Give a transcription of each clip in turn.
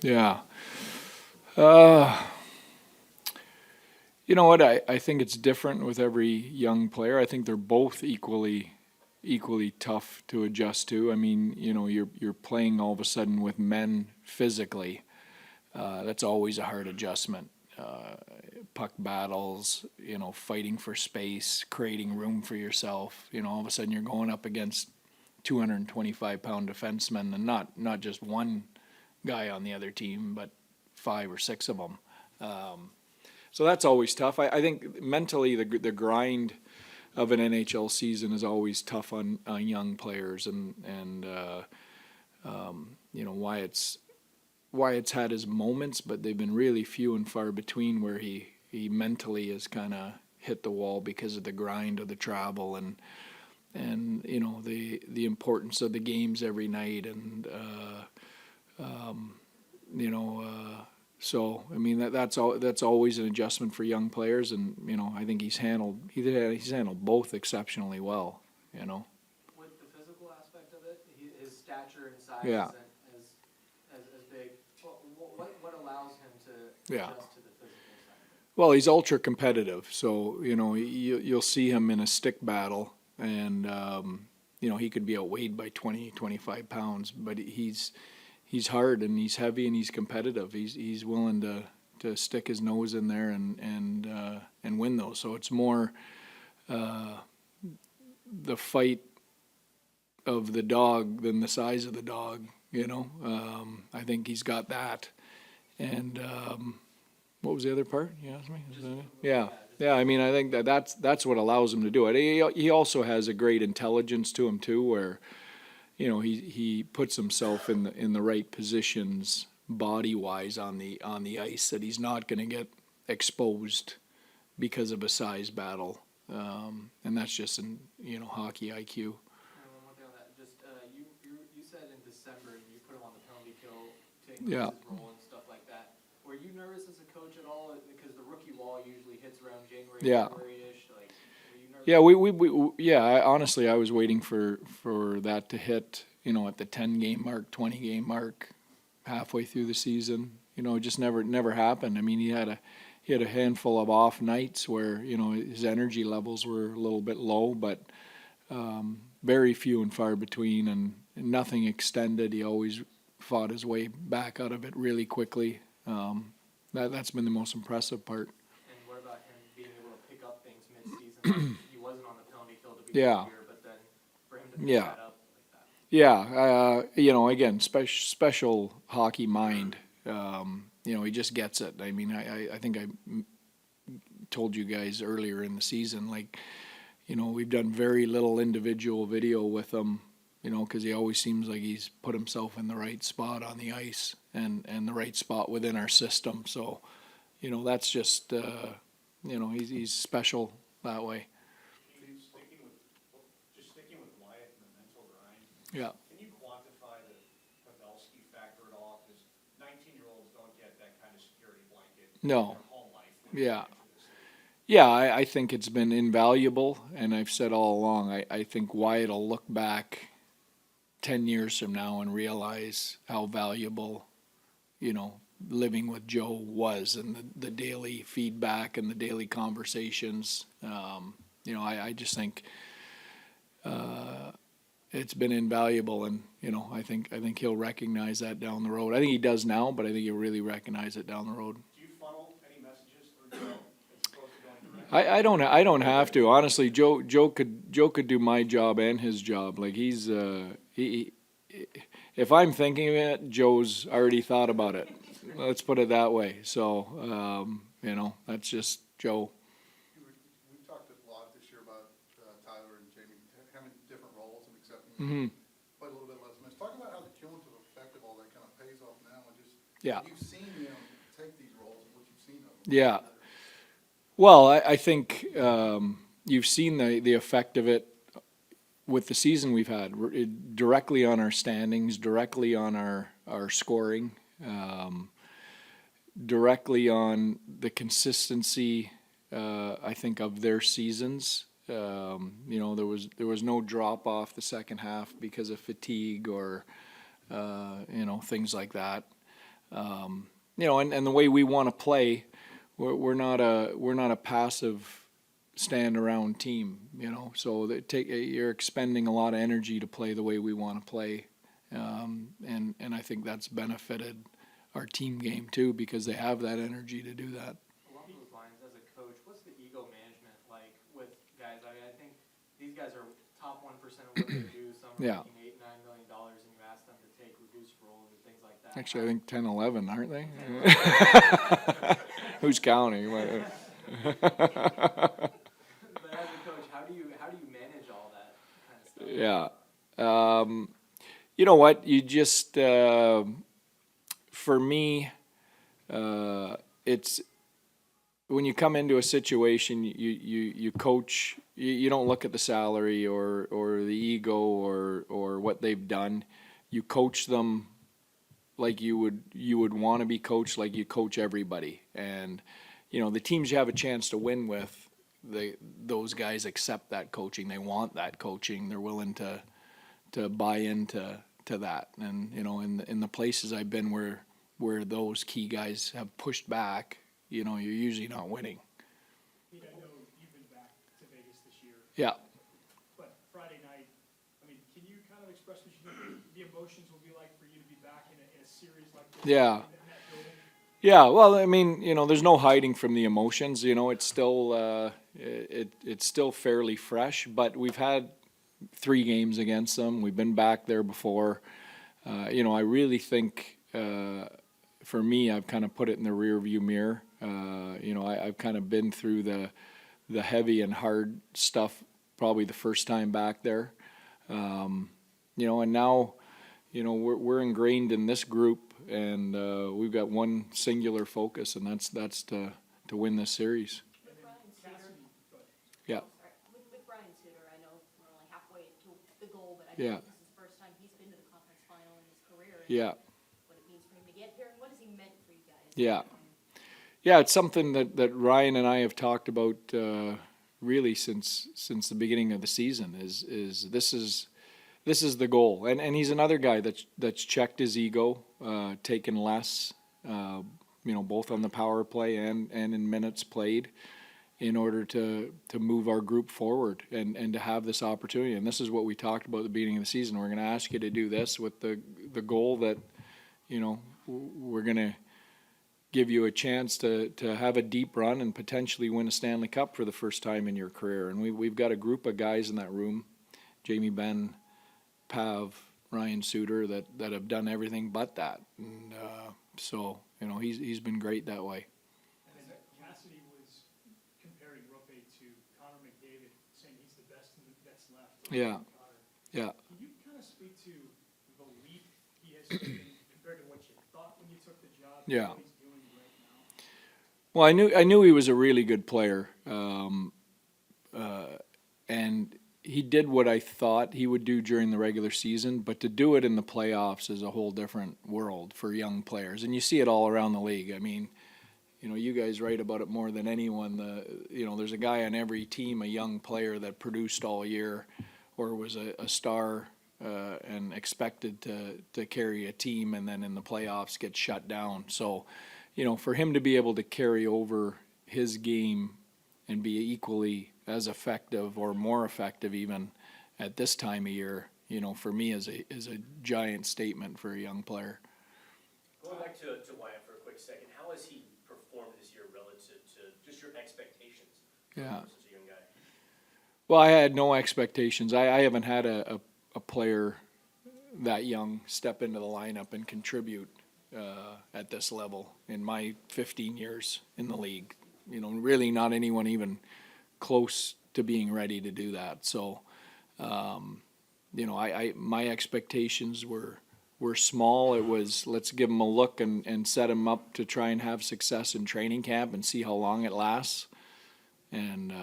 Yeah. Uh, you know what? I think it's different with every young player. I think they're both equally tough to adjust to. I mean, you're playing all of a sudden with men physically. That's always a hard adjustment. Puck battles, fighting for space, creating room for yourself. All of a sudden you're going up against 225-pound defensemen, and not just one guy on the other team, but five or six of them. So that's always tough. I think mentally the grind of an NHL season is always tough on young players, and Wyatt's had his moments, but they've been really few and far between where he mentally has kind of hit the wall because of the grind of the travel and the importance of the games every night and you know so I mean that's always an adjustment for young players, and I think he's handled both exceptionally well. With the physical aspect of it, his stature and size Yeah. isn't as big. What allows him to Yeah. adjust to the physical side? Well, he's ultra competitive, so you'll see him in a stick battle, and he could be outweighed by 20, 25 pounds, but he's hard and he's heavy and he's competitive. He's willing to stick his nose in there and win those. So it's more the fight of the dog than the size of the dog. I think he's got that. And what was the other part you asked me? Yeah. Yeah, I mean, I think that's what allows him to do it. He also has a great intelligence to him too, where he puts himself in the right positions body wise on the ice, that he's not going to get exposed because of a size battle, and that's just in hockey IQ. One thing on that, just you said in December you put him on the penalty kill, taking Yeah. his role and stuff like that. Were you nervous as a coach at all? Because the rookie wall usually hits around January, Yeah. February-ish. Like, were you nervous? Yeah, honestly, I was waiting for that to hit, at the 10 game mark, 20 game mark, halfway through the season. It just never happened. I mean, he had a handful of off nights where his energy levels were a little bit low, but very few and far between, and nothing extended. He always fought his way back out of it really quickly. That's been the most impressive part. And what about him being able to pick up things mid-season? He wasn't on the penalty kill to begin Yeah. the year, but then for him to pick Yeah. that up like that. Yeah, again, special hockey mind. He just gets it. I mean, I think I told you guys earlier in the season, like, we've done very little individual video with him, because he always seems like he's put himself in the right spot on the ice and the right spot within our system. So, that's just, he's special that way. Sticking with Wyatt and the mental grind, Yeah. can you quantify the Pavelski factor at all? Because 19-year-olds don't get that kind of security blanket No. in their whole life. Yeah. Yeah, I think it's been invaluable, and I've said all along, I think Wyatt will look back 10 years from now and realize how valuable, living with Joe was, and the daily feedback and the daily conversations. I just think it's been invaluable, and I think he'll recognize that down the road. I think he does now, but I think he'll really recognize it down the road. Do you funnel any messages through Joe as opposed to going direct? I don't have to, honestly. Joe could do my job and his job. Like, he's if I'm thinking of it, Joe's already thought about it. Let's put it that way. So that's just Joe. We've talked a lot this year about Tyler and Jamie having different roles and accepting Mm-hmm. play a little bit less minutes. Talk about how the cumulative effect of all that kind of pays off now, and just Yeah. you've seen them take these roles and what you've seen of them. Yeah. Well, I think you've seen the effect of it with the season we've had, directly on our standings, directly on our scoring, directly on the consistency, I think, of their seasons. There was no drop off the second half because of fatigue or things like that. You know, and the way we want to play, we're not a passive stand around team, you know, so you're expending a lot of energy to play the way we want to play. And I think that's benefited our team game too, because they have that energy to do that. Along those lines, as a coach, what's the ego management like with guys? I mean, I think these guys are top 1% of what they do. Some are Yeah. making $8-9 million, and you ask them to take reduced roles and things like that. Actually, I think 10, 11, aren't they? Who's counting? But as a coach, how do you manage all that kind of stuff? Yeah. You know what? You just, for me, it's when you come into a situation, you coach. You don't look at the salary or the ego or what they've done. You coach them like you would want to be coached, like you coach everybody. And you know, the teams you have a chance to win with, those guys accept that coaching. They want that coaching. They're willing to buy into that. And you know, in the places I've been where those key guys have pushed back, you know, you're usually not winning. Pete, I know you've been back to Vegas this year, Yeah. but Friday night, I mean, can you kind of express what you think the emotions will be like for you to be back in a series like this? Yeah. In that building? Yeah, well, I mean, you know, there's no hiding from the emotions. You know, it's still it's still fairly fresh, but we've had 3 games against them. We've been back there before. You know, I really think for me, I've kind of put it in the rearview mirror. You know, I've kind of been through the heavy and hard stuff probably the first time back there. You know, and now, you know, we're ingrained in this group. And we've got one singular focus, and that's to win this series. With Brian Suter, Yeah, with Brian Suter, I know we're only halfway to the goal, but I Yeah. think this is the first time he's been to the conference final in his career. And yeah, what it means for him to get here, and what has he meant for you guys? yeah. Yeah, it's something that Ryan and I have talked about really since the beginning of the season. Is this is the goal, and he's another guy that's checked his ego, taken less, you know, both on the power play and in minutes played, in order to move our group forward and to have this opportunity. And this is what we talked about at the beginning of the season. We're going to ask you to do this with the goal that, you know, we're going to give you a chance to have a deep run and potentially win a Stanley Cup for the first time in your career. And we've got a group of guys in that room, Jamie Benn, Pav, Ryan Suter, that have done everything but that. And so, you know, he's been great that way. And then Cassidy was comparing Rupe to Connor McDavid, saying he's the best that's left. Yeah. Yeah. Can you kind of speak to the leap he has taken compared to what you thought when you took the job? Yeah. What he's doing right now? Well, I knew he was a really good player, and he did what I thought he would do during the regular season, but to do it in the playoffs is a whole different world for young players, and you see it all around the league. I mean, you know, you guys write about it more than anyone. You know, there's a guy on every team, a young player that produced all year, or was a star and expected to carry a team, and then in the playoffs get shut down. So, you know, for him to be able to carry over his game and be equally as effective or more effective even at this time of year, you know, for me is a giant statement for a young player. Going back to Wyatt for a quick second, how has he performed this year relative to just your expectations? Yeah. As a young guy. Well, I had no expectations. I haven't had a player that young step into the lineup and contribute at this level in my 15 years in the league. You know, really not anyone even close to being ready to do that. So, you know, my expectations were small. It was, let's give him a look and set him up to try and have success in training camp and see how long it lasts. And,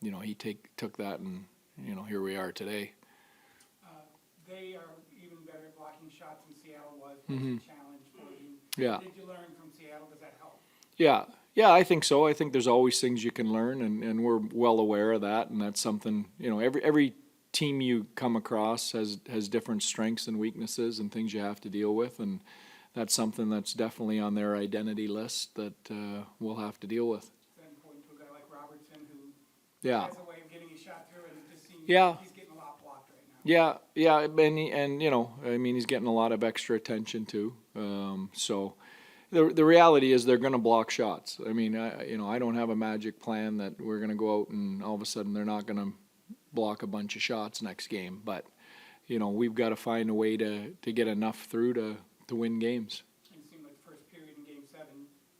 you know, he took that, and, you know, here we are today. They are even better at blocking shots than Seattle was. Mhm. A challenge for you. Yeah. Did you learn from Seattle? Does that help? Yeah, I think so. I think there's always things you can learn, and we're well aware of that, and that's something, you know, every team you come across has different strengths and weaknesses and things you have to deal with, and that's something that's definitely on their identity list that we'll have to deal with. Then point to a guy like Robertson who Yeah. has a way of getting his shot through, and it just seems Yeah. he's getting a lot blocked right now. Yeah, and you know, I mean, he's getting a lot of extra attention too. So the reality is they're going to block shots. I mean, I don't have a magic plan that we're going to go out and all of a sudden they're not going to block a bunch of shots next game. But you know, we've got to find a way to get enough through to win games. And it seemed like the first period in Game 7,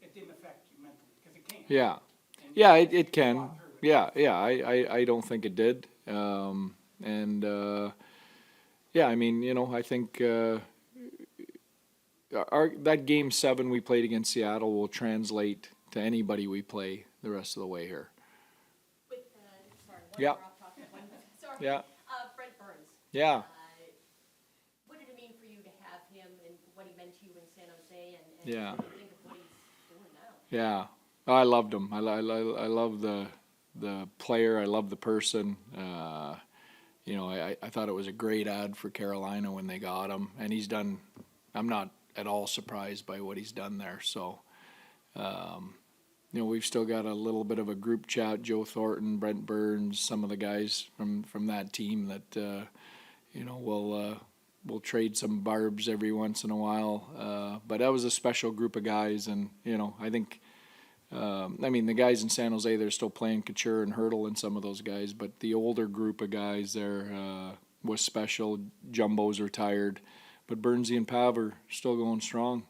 it didn't affect you mentally, because it can't. Yeah, And yeah, you it can. walk through it. Yeah, I don't think it did. Yeah, I mean, you know, I think that Game 7 we played against Seattle will translate to anybody we play the rest of the way here. With, sorry, one Yeah. more off topic, one, sorry. Yeah. Brent Burns. Yeah. What did it mean for you to have him and what he meant to you in San Jose and Yeah. what do you think of what he's doing now? Yeah, I loved him. I love the player. I love the person. You know, I thought it was a great ad for Carolina when they got him, and he's done. I'm not at all surprised by what he's done there. So, you know, we've still got a little bit of a group chat. Joe Thornton, Brent Burns, some of the guys from that team that you know we'll trade some barbs every once in a while. But that was a special group of guys, and you know, I think. I mean, the guys in San Jose, they're still playing Couture and Hurdle and some of those guys, but the older group of guys there was special. Jumbo's retired, but Burnsy and Pav are still going strong.